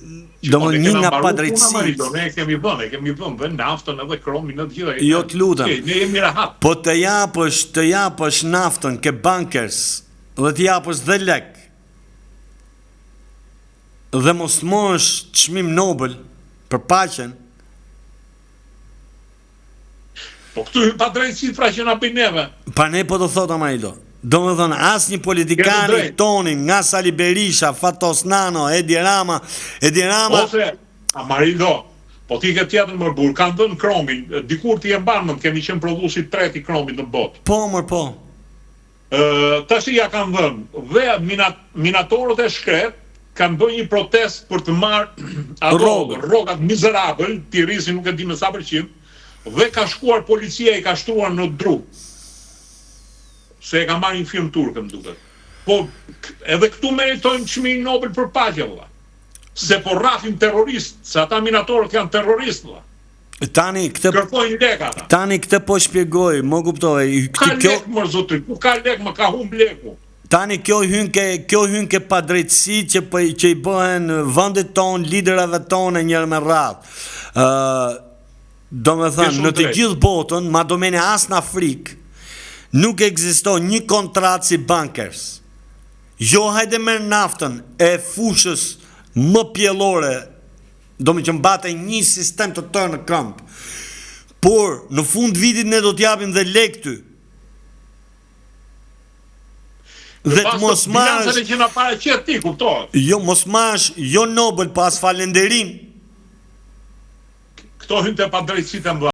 Një nga padrejtësitë. Ne kemi vënë naftën edhe kromin në gjithë. Jo, të lutem. Ne jemi rahat. Po të japësh naftën ke bankers dhe të japësh dhe lek dhe mos mosh çmim Nobel për paqen. Po këtu hyn padrejtësitë pra që na bëjnë neve. Pa ne po të thot Amarido. Do me thënë, asë një politikani tonin nga Sali Berisha, Fatos Nano, Edi Rama... Ose, Amarido, po ti ke tjetër më burë, kanë dhënë kromin, dikur ti e mbanë, kemi qenë prodhuesit treti kromit në botë. Po, mërë, po. Tash ja kanë dhënë, dhe minatorët e shkret, kanë bërë një protest për të marrë rrogat mizerabël, ti rrisin nuk e di me sa përqind, dhe ka shkuar policia i ka shtruar në dru. Se e ka marrë një film turkë, më duket. Po, edhe këtu meritojmë çmimin Nobel për paqe, vëlla. Se po rrafim terrorist, se ata minatorët janë terroristë, vëlla. Kërkojnë lek ata. Tani këtë po shpjegoj, më kuptoj. Ka lek më zotri, ku ka lek më ka humb leku. Tani kjo hyn ke padrejtësi që i bëhen vendet tonë, liderave tonë njërë me radhë. Do me thënë, në të gjithë botën, ma do mene as në Afrikë, nuk ekziston një kontratë si bankers. Jo, hajde merr naftën e fushës më pjellore, do me që mbate një sistem të tërë në këmbë. Por, në fund vitit ne do t'japim dhe lek ty. Dhe të mos marrësh... që na paraqet ti, kuptohet. Jo, mos marrësh, jo Nobel, pas falenderim. Këto hyn te padrejtësitë e mëdha.